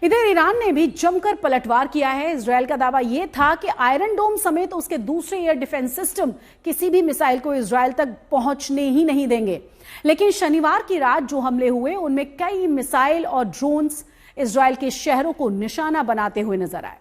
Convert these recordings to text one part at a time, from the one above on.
इधर ईरान ने भी जमकर पलटवार किया है। इजरायल का दावा यह था कि आयरन डोम समेत उसके दूसरे एयर डिफेंस सिस्टम किसी भी मिसाइल को इजरायल तक पहुंचने ही नहीं देंगे। लेकिन शनिवार की रात जो हमले हुए उनमें कई मिसाइल और ड्रोन्स इजरायल के शहरों को निशाना बनाते हुए नजर आए।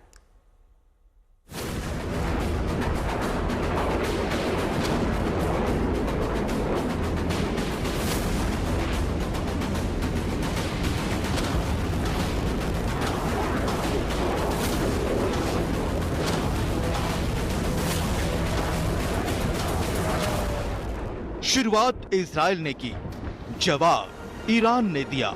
शुरुआत इजरायल ने की, जवाब ईरान ने दिया।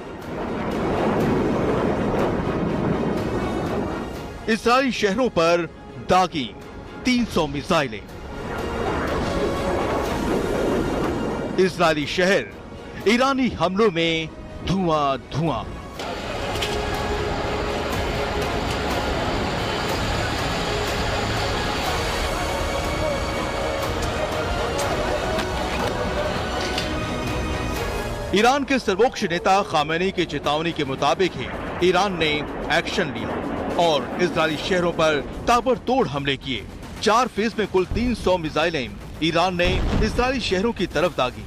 इजरायली शहरों पर दागी 300 मिसाइलें। इजरायली शहर ईरानी हमलों में धुआं धुआं। ईरान के सर्वोच्च नेता खामेनी की चेतावनी के मुताबिक ही ईरान ने एक्शन लिया और इजरायली शहरों पर ताबड़तोड़ हमले किए। 4 फेज में कुल 300 मिसाइलें ईरान ने इजरायली शहरों की तरफ दागी।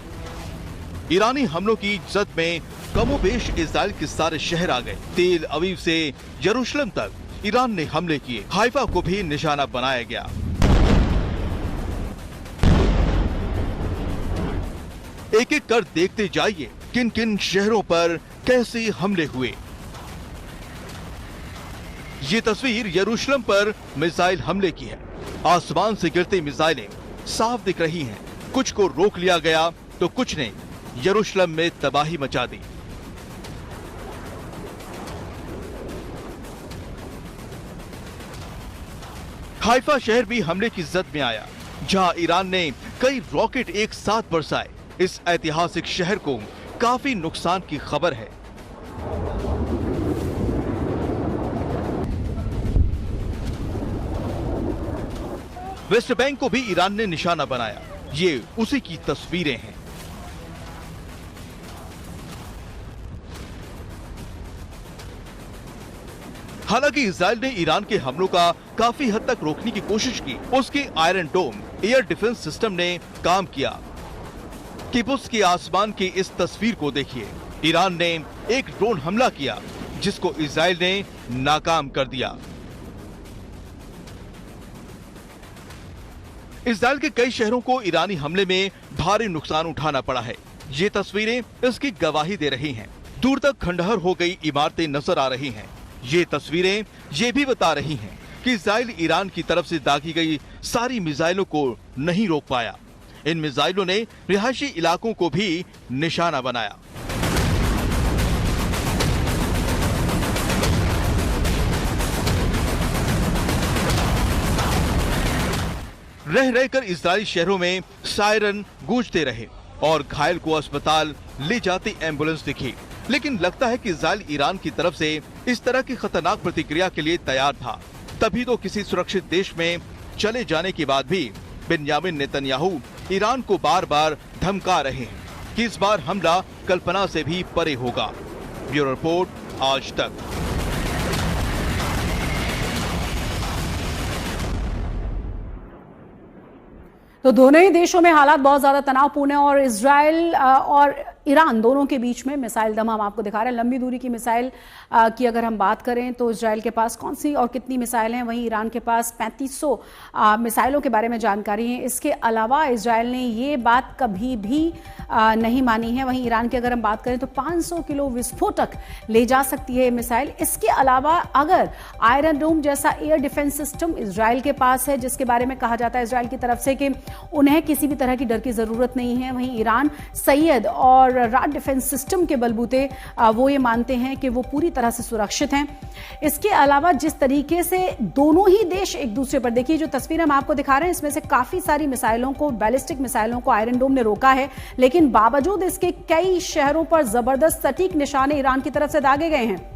ईरानी हमलों की जद में कमोबेश इजरायल के सारे शहर आ गए। तेल अवीव से यरूशलेम तक ईरान ने हमले किए। हाइफा को भी निशाना बनाया गया। एक एक कर देखते जाइए किन किन शहरों पर कैसे हमले हुए। ये तस्वीर यरूशलेम पर मिसाइल हमले की है। आसमान से गिरती मिसाइलें साफ दिख रही हैं। कुछ को रोक लिया गया तो कुछ ने यरूशलेम में तबाही मचा दी। हाइफा शहर भी हमले की जद में आया, जहां ईरान ने कई रॉकेट एक साथ बरसाए। इस ऐतिहासिक शहर को काफी नुकसान की खबर है। वेस्ट बैंक को भी ईरान ने निशाना बनाया। ये उसी की तस्वीरें हैं। हालांकि इजरायल ने ईरान के हमलों का काफी हद तक रोकने की कोशिश की। उसके आयरन डोम एयर डिफेंस सिस्टम ने काम किया। किबुत्ज के आसमान की इस तस्वीर को देखिए। ईरान ने एक ड्रोन हमला किया जिसको इजरायल ने नाकाम कर दिया। इजरायल के कई शहरों को ईरानी हमले में भारी नुकसान उठाना पड़ा है। ये तस्वीरें इसकी गवाही दे रही हैं। दूर तक खंडहर हो गई इमारतें नजर आ रही हैं। ये तस्वीरें ये भी बता रही हैं कि इजरायल ईरान की तरफ से दागी गई सारी मिसाइलों को नहीं रोक पाया। इन मिसाइलों ने रिहायशी इलाकों को भी निशाना बनाया। रह रहकर इजरायली शहरों में सायरन गूंजते रहे और घायल को अस्पताल ले जाती एम्बुलेंस दिखी। लेकिन लगता है कि इजरायल ईरान की तरफ से इस तरह की खतरनाक प्रतिक्रिया के लिए तैयार था। तभी तो किसी सुरक्षित देश में चले जाने के बाद भी बेंजामिन नेतन्याहू ईरान को बार बार धमका रहे हैं कि इस बार हमला कल्पना से भी परे होगा। ब्यूरो रिपोर्ट, आज तक। तो दोनों ही देशों में हालात बहुत ज्यादा तनावपूर्ण है और इजरायल और ईरान दोनों के बीच में मिसाइल दम हम आपको दिखा रहे हैं। लंबी दूरी की मिसाइल की अगर हम बात करें तो इजरायल के पास कौन सी और कितनी मिसाइल हैं, वहीं ईरान के पास 3500 मिसाइलों के बारे में जानकारी है। इसके अलावा इजरायल ने ये बात कभी भी नहीं मानी है। वहीं ईरान की अगर हम बात करें तो 500 किलो विस्फोटक ले जा सकती है मिसाइल। इसके अलावा अगर आयरन डोम जैसा एयर डिफेंस सिस्टम इजरायल के पास है, जिसके बारे में कहा जाता है इजरायल की तरफ से कि उन्हें किसी भी तरह की डर की जरूरत नहीं है, वहीं ईरान सैयद और राड डिफेंस सिस्टम के बलबूते वो ये मानते हैं कि वो पूरी तरह से सुरक्षित हैं। इसके अलावा जिस तरीके से दोनों ही देश एक दूसरे पर, देखिए जो तस्वीर हम आपको दिखा रहे हैं इसमें से काफी सारी मिसाइलों को, बैलिस्टिक मिसाइलों को आयरन डोम ने रोका है, लेकिन बावजूद इसके कई शहरों पर जबरदस्त सटीक निशाने ईरान की तरफ से दागे गए हैं।